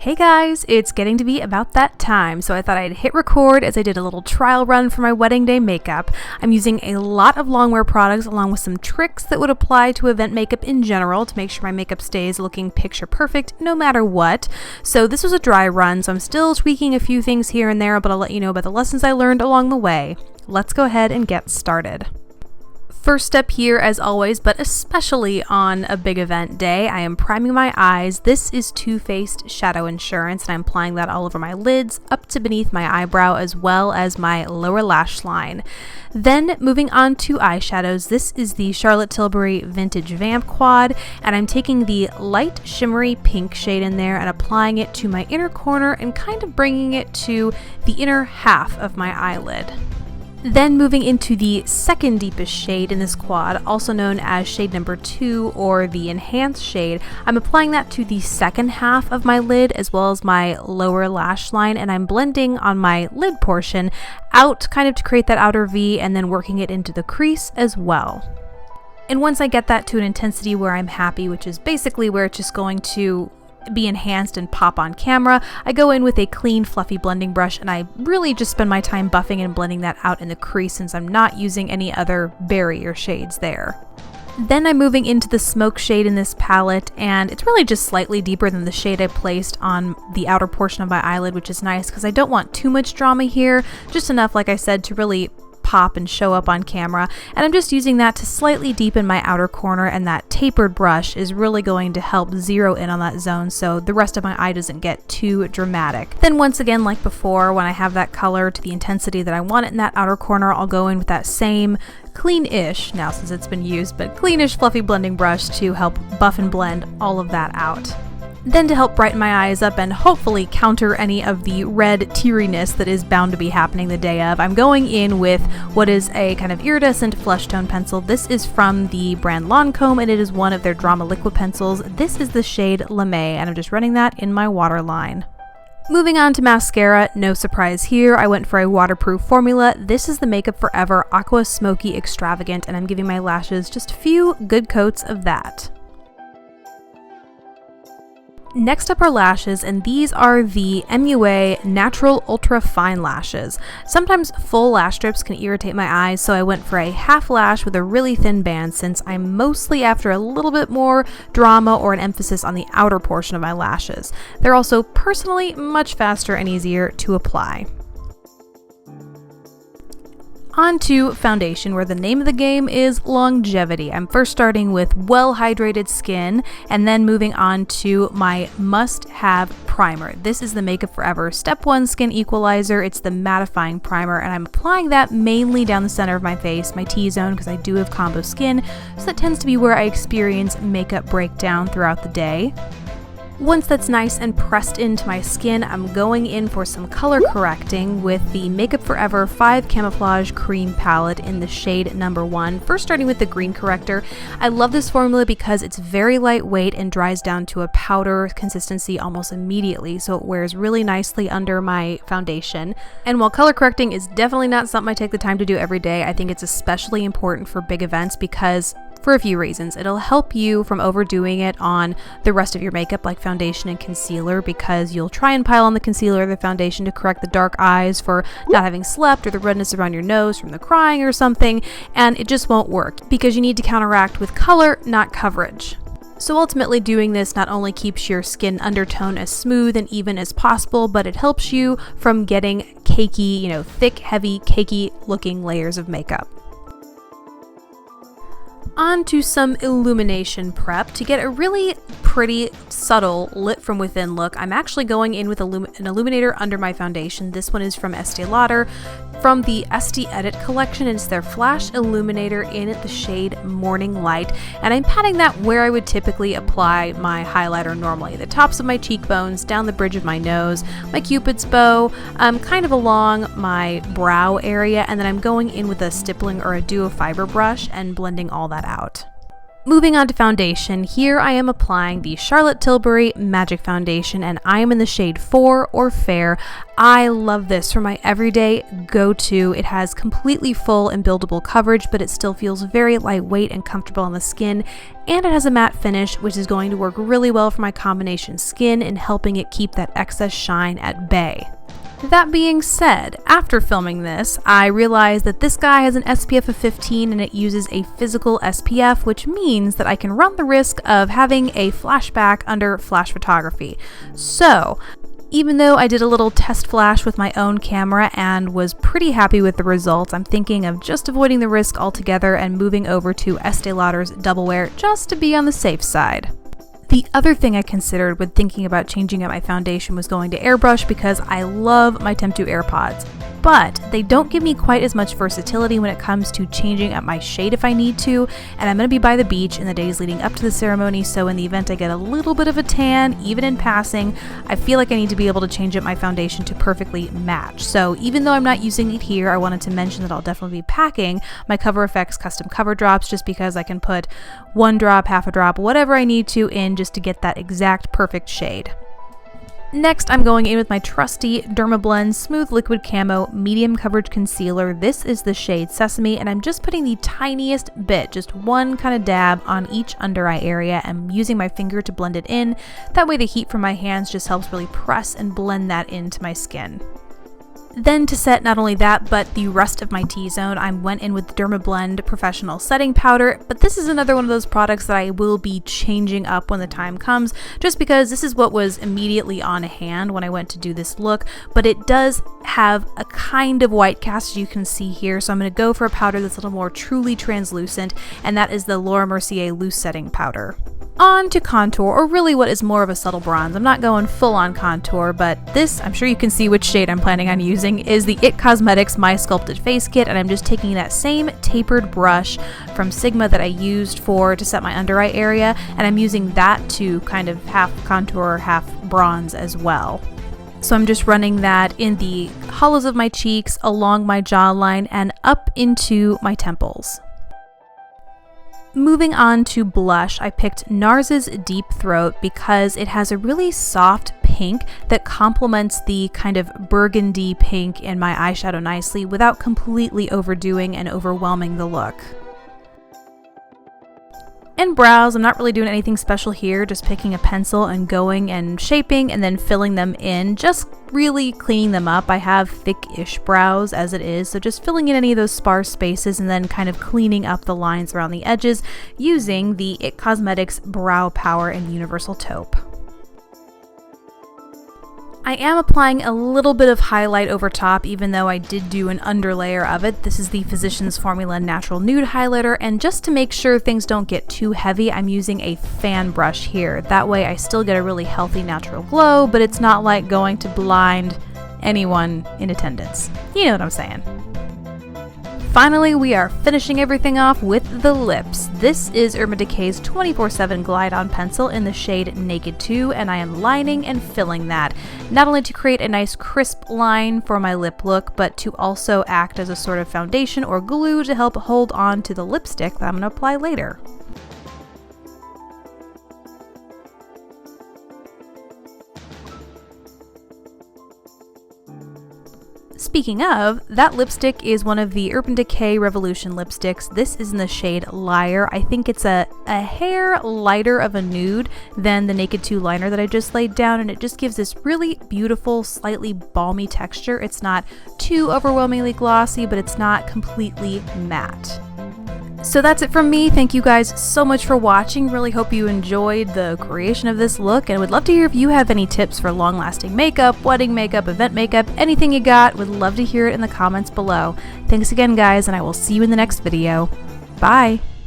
Hey guys, it's getting to be about that time, so I thought I'd hit record as I did a little trial run for my wedding day makeup. I'm using a lot of longwear products along with some tricks that would apply to event makeup in general to make sure my makeup stays looking picture perfect no matter what. So this was a dry run, so I'm still tweaking a few things here and there, but I'll let you know about the lessons I learned along the way. Let's go ahead and get started. First step here, as always, but especially on a big event day, I am priming my eyes. This is Too Faced Shadow Insurance, and I'm applying that all over my lids, up to beneath my eyebrow, as well as my lower lash line. Then moving on to eyeshadows, this is the Charlotte Tilbury Vintage Vamp Quad, and I'm taking the light shimmery pink shade in there and applying it to my inner corner and kind of bringing it to the inner half of my eyelid. Then moving into the second deepest shade in this quad, also known as shade number 2 or the enhanced shade, I'm applying that to the second half of my lid as well as my lower lash line, and I'm blending on my lid portion out kind of to create that outer V and then working it into the crease as well. And once I get that to an intensity where I'm happy, which is basically where it's just going to be enhanced and pop on camera, I go in with a clean fluffy blending brush and I really just spend my time buffing and blending that out in the crease since I'm not using any other barrier shades there. Then I'm moving into the smoke shade in this palette, and it's really just slightly deeper than the shade I placed on the outer portion of my eyelid, which is nice because I don't want too much drama here, just enough, like I said, to really pop and show up on camera. And I'm just using that to slightly deepen my outer corner, and that tapered brush is really going to help zero in on that zone so the rest of my eye doesn't get too dramatic. Then once again, like before, when I have that color to the intensity that I want it in that outer corner, I'll go in with that same clean-ish, now since it's been used, but cleanish fluffy blending brush to help buff and blend all of that out. Then to help brighten my eyes up and hopefully counter any of the red teariness that is bound to be happening the day of, I'm going in with what is a kind of iridescent flesh tone pencil. This is from the brand Lancome, and it is one of their Drama liquid pencils. This is the shade Lame, and I'm just running that in my waterline. Moving on to mascara, no surprise here, I went for a waterproof formula. This is the Makeup Forever Aqua Smoky Extravagant, and I'm giving my lashes just a few good coats of that. Next up are lashes, and these are the MUA Natural Ultra Fine Lashes. Sometimes full lash strips can irritate my eyes, so I went for a half lash with a really thin band since I'm mostly after a little bit more drama or an emphasis on the outer portion of my lashes. They're also personally much faster and easier to apply. On to foundation, where the name of the game is longevity. I'm first starting with well-hydrated skin and then moving on to my must-have primer. This is the Makeup Forever Step 1 Skin Equalizer. It's the mattifying primer, and I'm applying that mainly down the center of my face, my T-zone, because I do have combo skin, so that tends to be where I experience makeup breakdown throughout the day. Once that's nice and pressed into my skin, I'm going in for some color correcting with the Makeup Forever 5 Camouflage Cream Palette in the shade number 1. First starting with the green corrector. I love this formula because it's very lightweight and dries down to a powder consistency almost immediately, so it wears really nicely under my foundation. And while color correcting is definitely not something I take the time to do every day, I think it's especially important for big events because for a few reasons. It'll help you from overdoing it on the rest of your makeup like foundation and concealer, because you'll try and pile on the concealer or the foundation to correct the dark eyes for not having slept or the redness around your nose from the crying or something, and it just won't work because you need to counteract with color, not coverage. So ultimately doing this not only keeps your skin undertone as smooth and even as possible, but it helps you from getting cakey, thick, heavy, cakey looking layers of makeup. On to some illumination prep. To get a really pretty, subtle, lit from within look, I'm actually going in with an illuminator under my foundation. This one is from Estee Lauder, from the Estee Edit collection. It's their Flash Illuminator in the shade Morning Light, and I'm patting that where I would typically apply my highlighter normally. The tops of my cheekbones, down the bridge of my nose, my Cupid's bow, kind of along my brow area, and then I'm going in with a stippling or a duo fiber brush and blending all that out. Moving on to foundation, here I am applying the Charlotte Tilbury Magic Foundation, and I am in the shade 4 or Fair. I love this for my everyday go-to. It has completely full and buildable coverage, but it still feels very lightweight and comfortable on the skin, and it has a matte finish, which is going to work really well for my combination skin in helping it keep that excess shine at bay. That being said, after filming this, I realized that this guy has an SPF of 15 and it uses a physical SPF, which means that I can run the risk of having a flashback under flash photography. So, even though I did a little test flash with my own camera and was pretty happy with the results, I'm thinking of just avoiding the risk altogether and moving over to Estee Lauder's Double Wear just to be on the safe side. The other thing I considered when thinking about changing up my foundation was going to airbrush because I love my Temptu AirPods, but they don't give me quite as much versatility when it comes to changing up my shade if I need to, and I'm going to be by the beach in the days leading up to the ceremony, so in the event I get a little bit of a tan, even in passing, I feel like I need to be able to change up my foundation to perfectly match. So even though I'm not using it here, I wanted to mention that I'll definitely be packing my Cover FX custom cover drops just because I can put 1 drop, half a drop, whatever I need to in just to get that exact perfect shade. Next, I'm going in with my trusty Dermablend Smooth Liquid Camo Medium Coverage Concealer. This is the shade Sesame, and I'm just putting the tiniest bit, just one kind of dab on each under eye area and using my finger to blend it in. That way the heat from my hands just helps really press and blend that into my skin. Then to set not only that, but the rest of my T-zone, I went in with Dermablend Professional Setting Powder, but this is another one of those products that I will be changing up when the time comes, just because this is what was immediately on hand when I went to do this look, but it does have a kind of white cast as you can see here, so I'm going to go for a powder that's a little more truly translucent, and that is the Laura Mercier Loose Setting Powder. On to contour, or really what is more of a subtle bronze. I'm not going full on contour, but this, I'm sure you can see which shade I'm planning on using, is the IT Cosmetics My Sculpted Face Kit, and I'm just taking that same tapered brush from Sigma that I used to set my under eye area, and I'm using that to kind of half contour, half bronze as well. So I'm just running that in the hollows of my cheeks, along my jawline, and up into my temples. Moving on to blush, I picked NARS's Deep Throat because it has a really soft pink that complements the kind of burgundy pink in my eyeshadow nicely without completely overdoing and overwhelming the look. And brows, I'm not really doing anything special here, just picking a pencil and going and shaping and then filling them in, just really cleaning them up. I have thick-ish brows as it is, so just filling in any of those sparse spaces and then kind of cleaning up the lines around the edges using the IT Cosmetics Brow Power in Universal Taupe. I am applying a little bit of highlight over top, even though I did do an underlayer of it. This is the Physicians Formula Natural Nude Highlighter, and just to make sure things don't get too heavy, I'm using a fan brush here. That way I still get a really healthy natural glow, but it's not like going to blind anyone in attendance. You know what I'm saying. Finally, we are finishing everything off with the lips. This is Urban Decay's 24/7 Glide On Pencil in the shade Naked 2, and I am lining and filling that, not only to create a nice crisp line for my lip look, but to also act as a sort of foundation or glue to help hold on to the lipstick that I'm going to apply later. Speaking of, that lipstick is one of the Urban Decay Revolution lipsticks. This is in the shade Liar. I think it's a hair lighter of a nude than the Naked 2 liner that I just laid down, and it just gives this really beautiful, slightly balmy texture. It's not too overwhelmingly glossy, but it's not completely matte. So that's it from me. Thank you guys so much for watching. Really hope you enjoyed the creation of this look, and would love to hear if you have any tips for long-lasting makeup, wedding makeup, event makeup, anything you got. Would love to hear it in the comments below. Thanks again, guys, and I will see you in the next video. Bye!